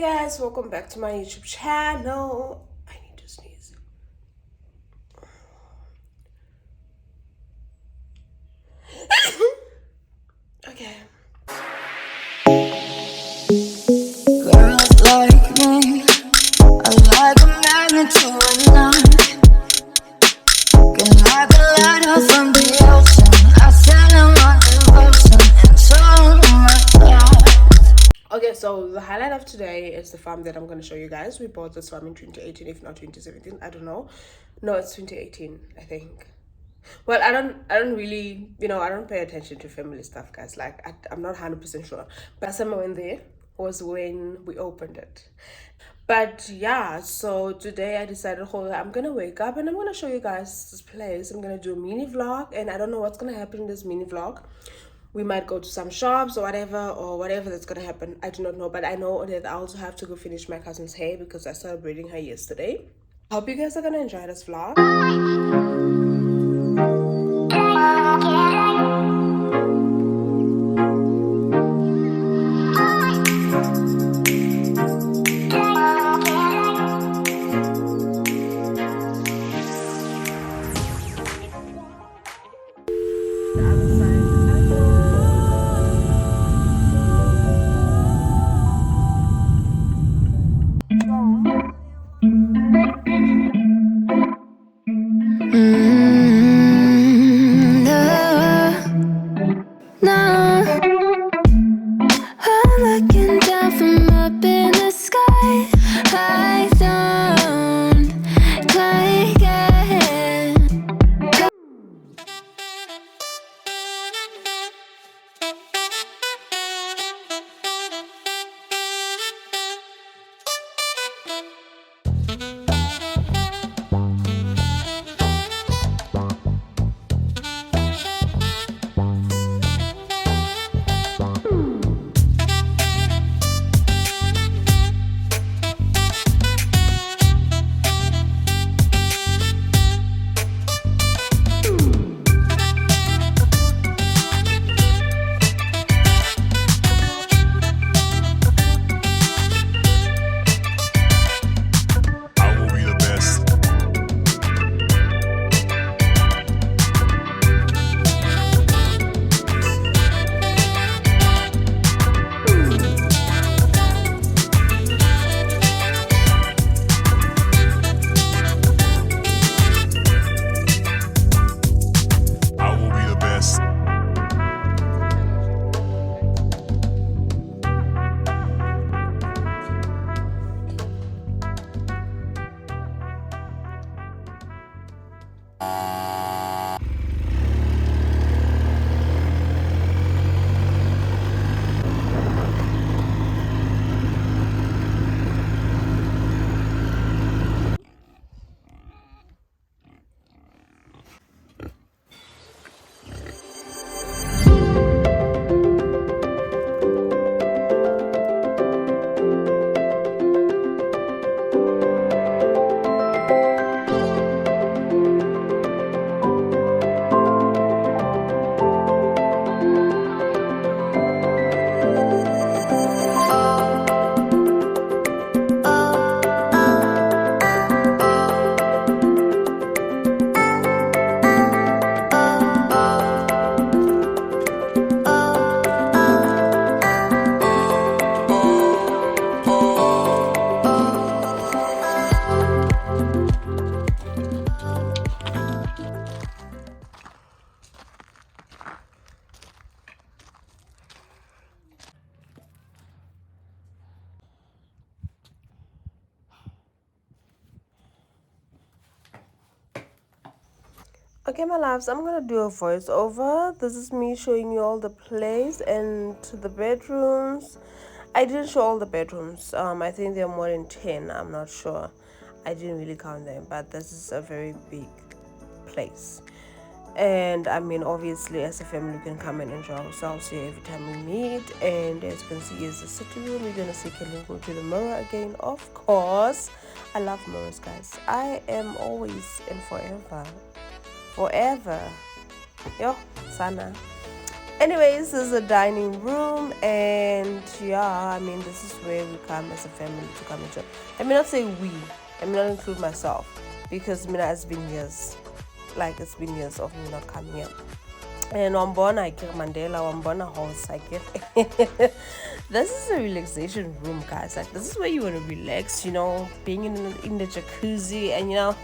Hey guys, welcome back to my YouTube channel. I need to sneeze. Okay. Girls like me are like a magnet to a knife. Can like a lighter from the ocean. I send them my devotion and so my life. Okay, so the highlight of today is the farm that I'm going to show you guys. We bought this farm in 2018, if not 2017. I don't know. No, it's 2018, I think. Well, I don't really, I don't pay attention to family stuff, guys. Like, I'm not 100% sure. But somewhere in there was when we opened it. But yeah, so today I decided, I'm gonna wake up and I'm gonna show you guys this place. I'm gonna do a mini vlog, and I don't know what's gonna happen in this mini vlog. We might go to some shops or whatever that's gonna happen. I do not know, but I know that I also have to go finish my cousin's hair because I started braiding her yesterday. Hope you guys are gonna enjoy this vlog. No, I'm looking down from up in the sky. I don't quite get it. Okay, my loves, I'm gonna do a voiceover. This is me showing you all the place and the bedrooms. I didn't show all the bedrooms. I think there are more than 10. I'm not sure. I didn't really count them, but this is a very big place. And I mean, obviously, as a family, we can come and enjoy ourselves here every time we meet. And as you can see, is the sitting room. We're gonna see, can we go to the mirror again? Of course. I love mirrors, guys. I am always and forever. Yo, Sana. Anyways, this is a dining room, and yeah, I mean, this is where we come as a family to come and chill. I may not say we, I may not include myself, because Mina has been years, like it's been years of me not coming here. And Wambona, I get Mandela, Wambona house, I get. This is a relaxation room, guys. Like, this is where you want to relax, you know, being in the jacuzzi and, you know,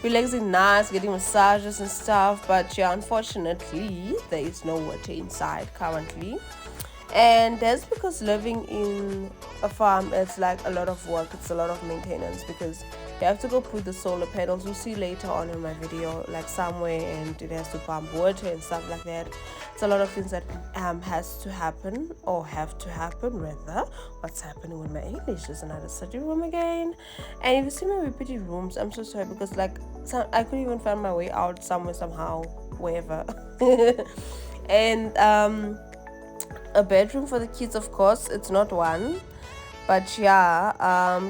relaxing nice, getting massages and stuff. But yeah, unfortunately, there is no water inside currently. And that's because living in a farm, it's like a lot of work, it's a lot of maintenance, because you have to go put the solar panels. You'll see later on in my video, like somewhere, and it has to pump water and stuff like that. It's a lot of things that has to happen, or have to happen rather. What's happening with my English? Is another study room again. And if you see my repeated rooms, I'm so sorry, because like I couldn't even find my way out somewhere, somehow, wherever. And a bedroom for the kids, of course. It's not one, but yeah,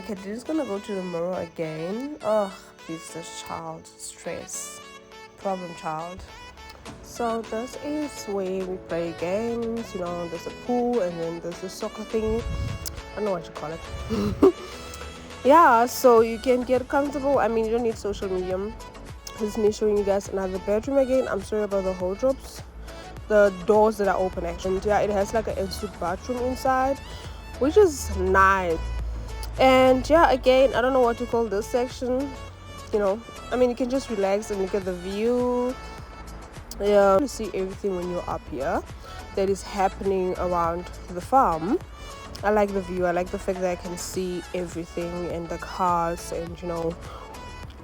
Kathleen's gonna go to the mirror again. Oh, please, this child, stress, problem child. So this is where we play games, you know. There's a pool, and then there's a soccer thing, I don't know what you call it. Yeah, so you can get comfortable. I mean, you don't need social media. This is me showing you guys another bedroom again. I'm sorry about the hole drops, the doors that are open actually. And yeah, it has like an ensuite bathroom inside, which is nice. And yeah, again, I don't know what to call this section, you know. I mean, you can just relax and look at the view. Yeah, you see everything when you're up here that is happening around the farm. I like the view. I like the fact that I can see everything and the cars, and you know,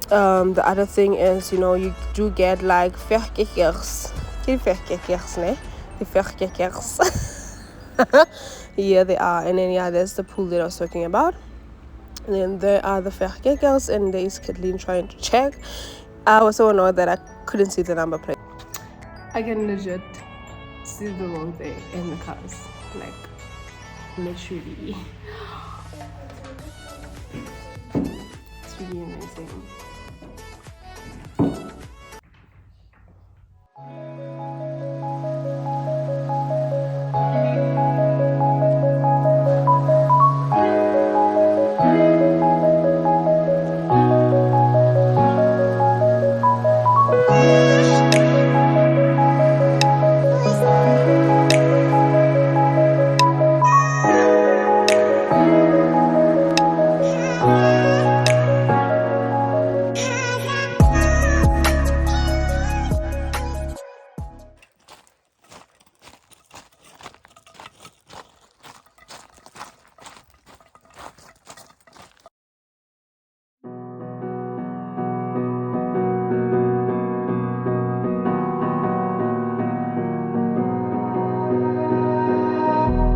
the other thing is, you know, you do get like verkijkers. The verkijkers. Yeah, they are. And then yeah, there's the pool that I was talking about. And then there are the verkijkers, and there's Kathleen trying to check. I was so annoyed that I couldn't see the number plate. I can legit see the road there in the cars, like literally. It's really amazing.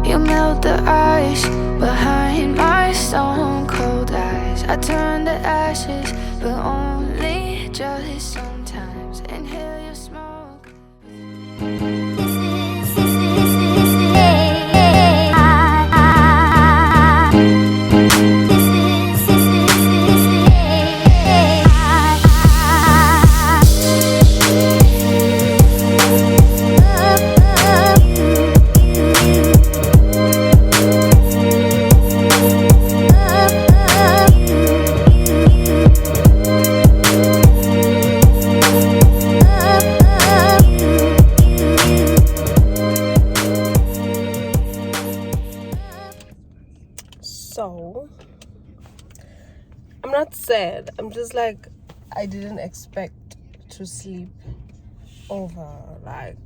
You melt the ice behind my stone cold eyes. I turn to ashes, but only just sometimes. Inhale your smoke. So I'm not sad, I'm just like, I didn't expect to sleep over. Like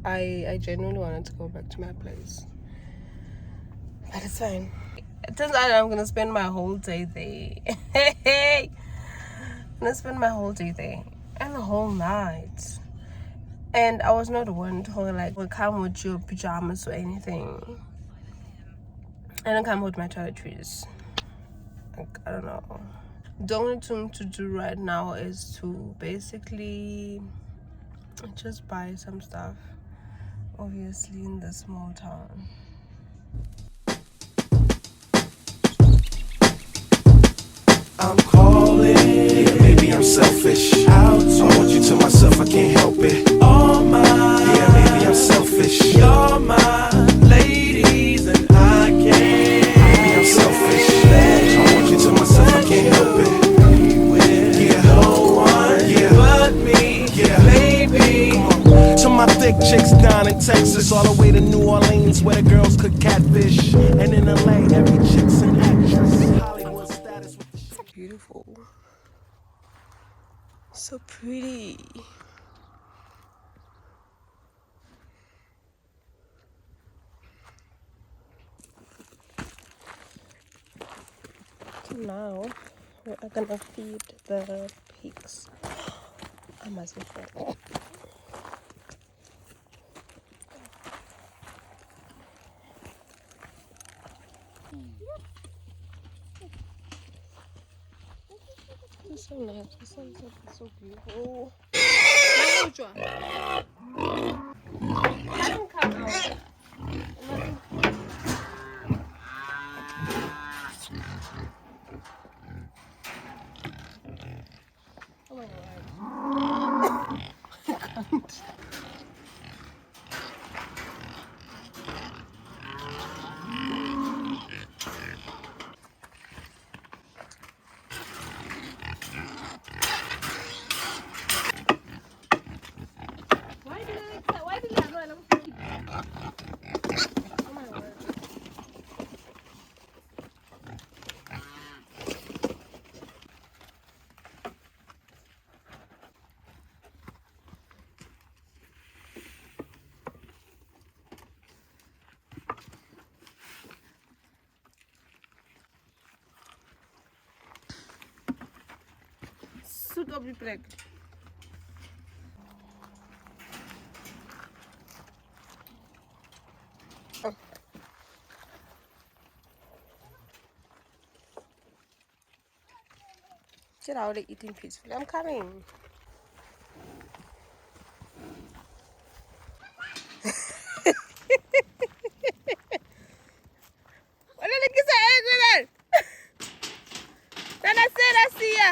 I genuinely wanted to go back to my place, but it's fine. It turns out I'm gonna spend my whole day there. I'm gonna spend my whole day there and the whole night. And I was not one to like come with your pajamas or anything. I don't come with my toiletries. Like, I don't know. The only thing to do right now is to basically just buy some stuff, obviously, in the small town. I'm calling, yeah, maybe I'm selfish. I want you to myself, I can't help it. All mine, yeah, all the way to New Orleans where the girls cook catfish. And in LA, every chick's an actress. Hollywood status with the Beautiful. So pretty. Now we are gonna feed the pigs. I must be full. It's so nice. The sun's so beautiful. Let him come out. Oh my god. I can't. Why did I know? Oh my word. Suit op die plek. Oh. Get out of eating peacefully. I'm coming. Wala lagi sa egg. Sana sera siya.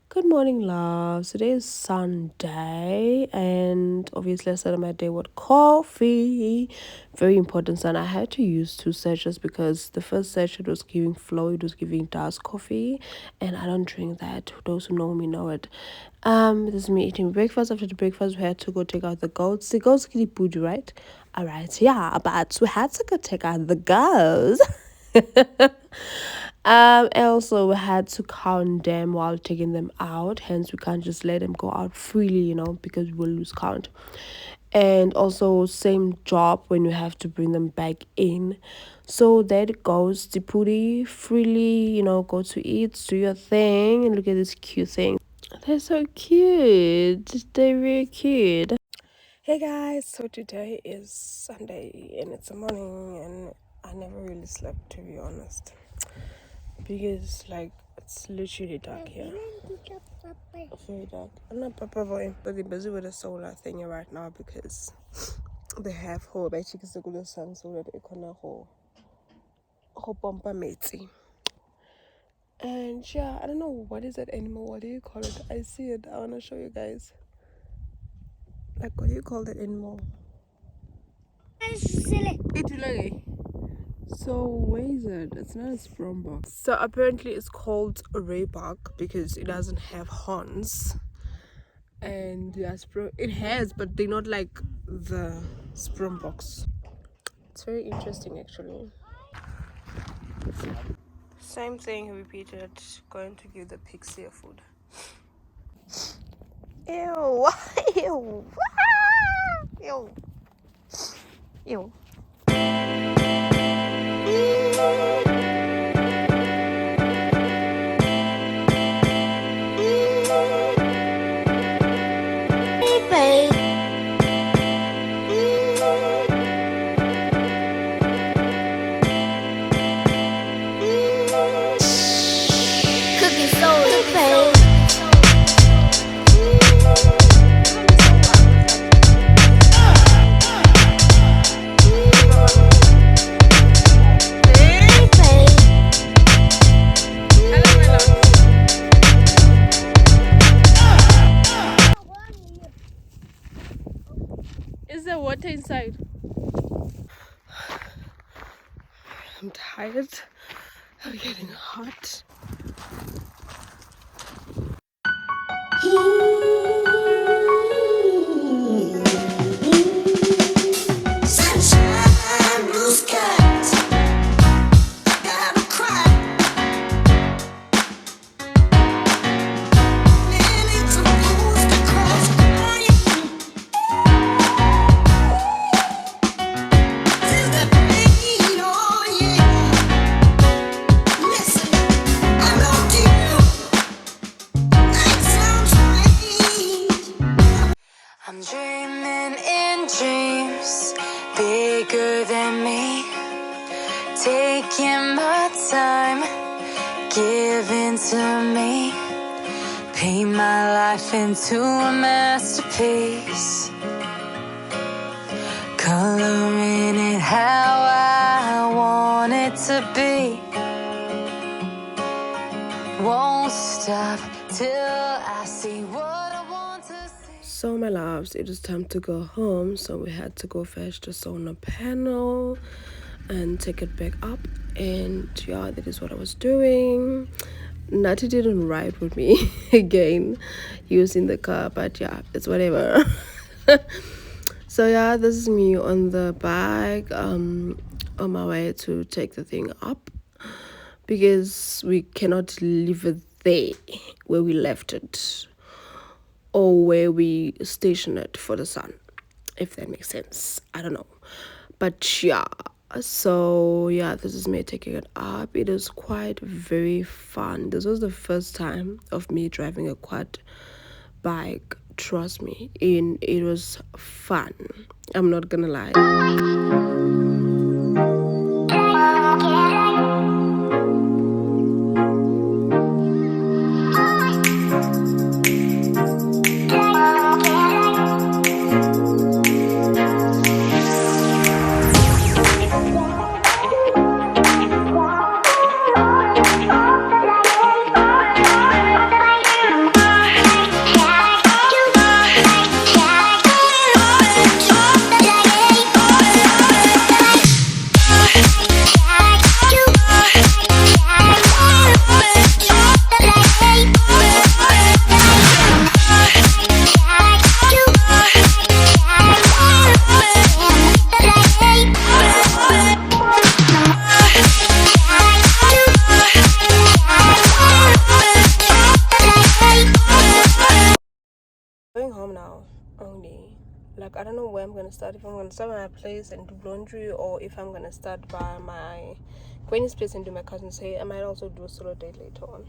Good morning, loves. Today is Sunday, and obviously I started my day with coffee. Very important, son. I had to use 2 sachets because the first sachet was giving flow, it was giving dust coffee, and I don't drink that. Those who know me know it. This is me eating breakfast. After the breakfast, we had to go take out the goats. The goats kitty booty, right? All right, yeah, but we had to go take out the goats. Also we had to count them while taking them out, hence we can't just let them go out freely, because we will lose count. And also same job when you have to bring them back in. So there it goes, the pooty freely, go to eat, do your thing, and look at this cute thing. They're so cute. They're really cute. Hey guys, so today is Sunday and it's a morning, and I never really slept, to be honest, because it's literally dark here. Very dark. I'm not Papa boy, but they're busy with the solar thing right now because they have whole by chicks to go to sun so that they can whole pompa metsi. And yeah, I don't know what is that animal. What do you call it? I see it. I wanna show you guys. Like, what do you call that animal? So where is it? It's not a springbok. So apparently it's called a raybuck because it doesn't have horns. And it has, but they're not like the springboks. It's very interesting actually. Same thing repeated, going to give the pigs their food. Ew. Ew. Ew. Ew. outside. I'm tired. I'm getting hot. Sunshine, blue skies. Gotta cry. Minutes supposed to cross crying. Feel the pain, oh yeah. Listen, I love you. That sounds strange. I'm dreaming in dreams bigger than me. Taking my time, giving to me. Paint my life into a masterpiece. Coloring it how I want it to be. Won't stop till I see what I want to see. So my loves, it is time to go home, so we had to go fetch the solar panel and take it back up. And yeah, that is what I was doing. Natty didn't ride with me again. He was in the car, but yeah, it's whatever. So yeah, this is me on the bike, on my way to take the thing up, because we cannot leave it there where we left it, or where we stationed it for the sun, if that makes sense. I don't know, but yeah. So yeah, this is me taking it up. It is quite very fun. This was the first time of me driving a quad bike, trust me, and it was fun. I'm not gonna lie. Going home now only. Like, I don't know where I'm gonna start. If I'm gonna start by my place and do laundry, or if I'm gonna start by my Gwenny's place and do my cousin's hair. I might also do a solo date later on.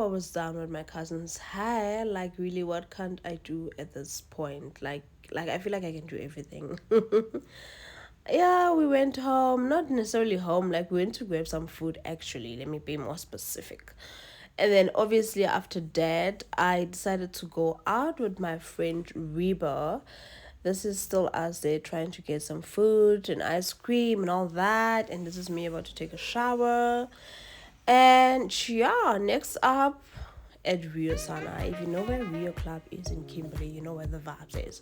Was done with my cousin's hair. Like, really, what can't I do at this point? Like I feel like I can do everything. Yeah, we went home, not necessarily home, like we went to grab some food. Actually, let me be more specific. And then obviously after that, I decided to go out with my friend Reba. This is still us there trying to get some food and ice cream and all that, and this is me about to take a shower. And yeah, next up at Rio Sana. If you know where Rio Club is in Kimberley, you know where the vibes is.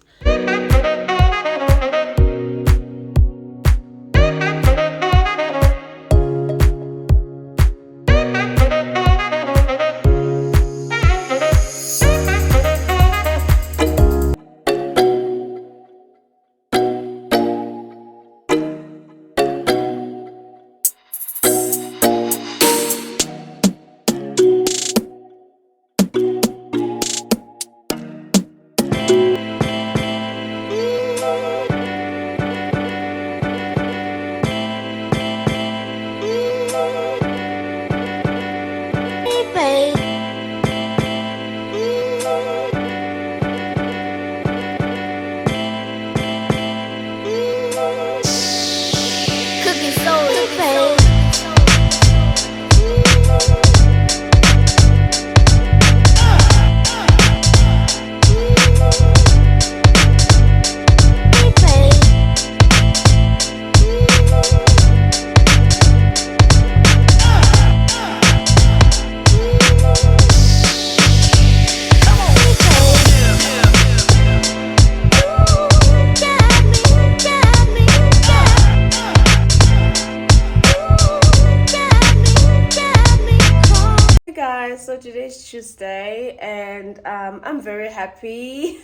is Tuesday, and I'm very happy.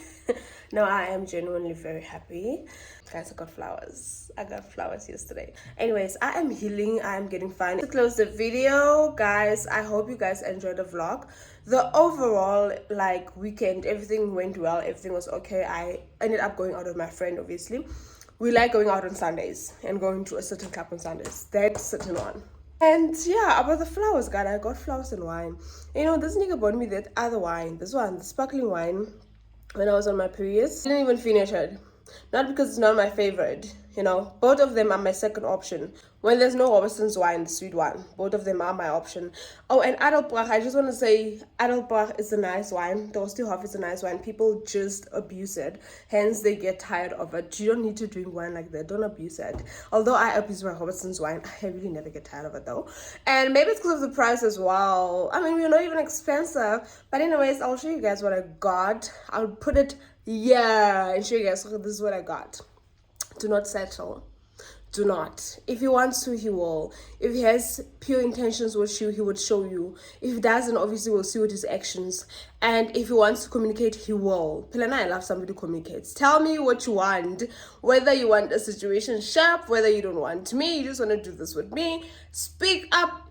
No, I am genuinely very happy. Guys, I got flowers. I got flowers yesterday. Anyways, I am healing. I am getting fine. To close the video, guys, I hope you guys enjoyed the vlog. The overall weekend, everything went well. Everything was okay. I ended up going out with my friend, obviously. We like going out on Sundays and going to a certain club on Sundays. That certain one. And yeah, about the flowers, God, I got flowers and wine. You know, this nigga bought me that other wine. This one, the sparkling wine, when I was on my period. I didn't even finish it. Not because it's not my favorite, you know. Both of them are my second option. When there's no Robertson's wine, the sweet one, both of them are my option. Oh, and Adelbrach, I just want to say, Adelbrach is a nice wine. Toastiehof is a nice wine. People just abuse it. Hence, they get tired of it. You don't need to drink wine like that. Don't abuse it. Although I abuse my Robertson's wine, I really never get tired of it though. And maybe it's because of the price as well. I mean, we're not even expensive. But anyways, I'll show you guys what I got. I'll put it and show you guys, this is what I got. Do not settle. Do not. If he wants to, he will. If he has pure intentions with you, he would show you. If he doesn't, obviously we'll see with his actions. And if he wants to communicate, he will. Pilana, I love somebody who communicates. Tell me what you want. Whether you want a situation sharp, whether you don't want me, you just want to do this with me. Speak up,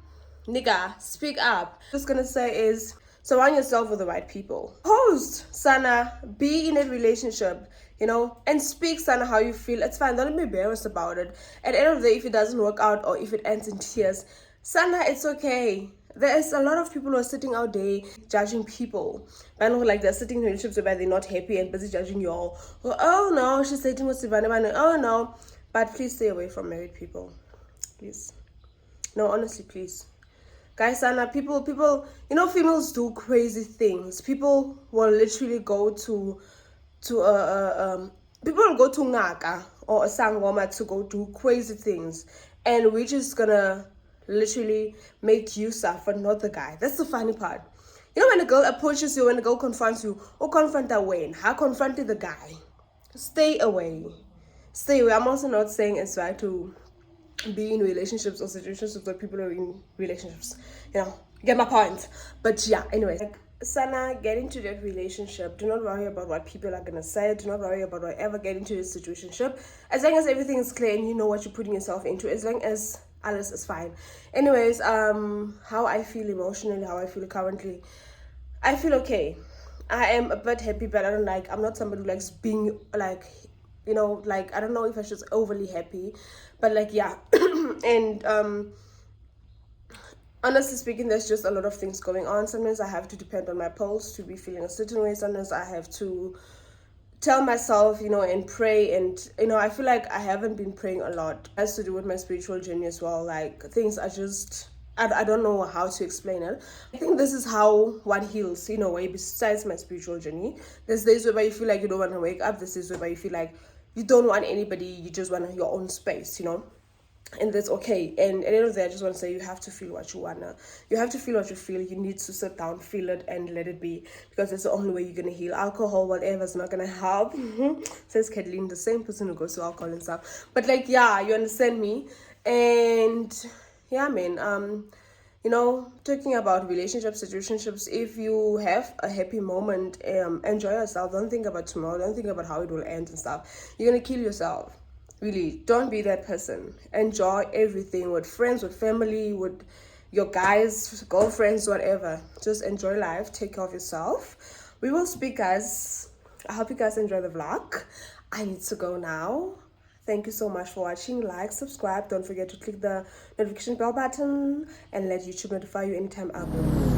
nigga. Speak up. What I'm just gonna say is, surround yourself with the right people. Post, Sana, be in a relationship, you know, and speak, Sana, how you feel. It's fine. Don't be embarrassed about it. At the end of the day, if it doesn't work out or if it ends in tears, Sana, it's okay. There's a lot of people who are sitting out there judging people. I know, like, they're sitting in relationships where they're not happy and busy judging you all. Oh no, she's dating with Sivana. Oh no. But please stay away from married people. Please. No, honestly, please. Guys, Sana, people, you know, females do crazy things. People will literally go to people will go to Ngaka or a Sangoma to go do crazy things, and we're just gonna literally make you suffer, not the guy. That's the funny part. You know, when a girl approaches you, when a girl confronts you, or confront her when, how confronted the guy? Stay away. Stay away. I'm also not saying it's right to be in relationships or situations where people are in relationships, you know, get my point. But yeah, anyways, like, Sana, get into that relationship. Do not worry about what people are gonna say. Do not worry about whatever. Get into this situationship. As long as everything is clear and you know what you're putting yourself into, as long as alles is fine. Anyways, how I feel emotionally, how I feel currently, I feel okay. I am a bit happy, but I'm not somebody who likes being like, you know, like, I don't know if I should say overly happy, but like, yeah. And honestly speaking, there's just a lot of things going on. Sometimes I have to depend on my pulse to be feeling a certain way. Sometimes I have to tell myself, you know, and pray. And, you know, I feel like I haven't been praying a lot. It has to do with my spiritual journey as well. Like, things are just, I don't know how to explain it. I think this is how one heals, in a way, besides my spiritual journey. There's days where you feel like you don't want to wake up. There's days where you feel like you don't want anybody. You just want your own space, you know. And that's okay. And at the end of the day, I just want to say, you have to feel what you wanna. You have to feel what you feel. You need to sit down, feel it, and let it be, because it's the only way you're gonna heal. Alcohol, whatever, is not gonna help. Says Kathleen, the same person who goes to alcohol and stuff. But like, yeah, you understand me. And yeah, man. You know, talking about relationships, situationships, if you have a happy moment, enjoy yourself. Don't think about tomorrow. Don't think about how it will end and stuff. You're gonna kill yourself. Really, don't be that person. Enjoy everything with friends, with family, with your guys, girlfriends, whatever. Just enjoy life. Take care of yourself. We will speak, guys. I hope you guys enjoy the vlog. I need to go now. Thank you so much for watching. Like, subscribe. Don't forget to click the notification bell button and let YouTube notify you anytime I upload.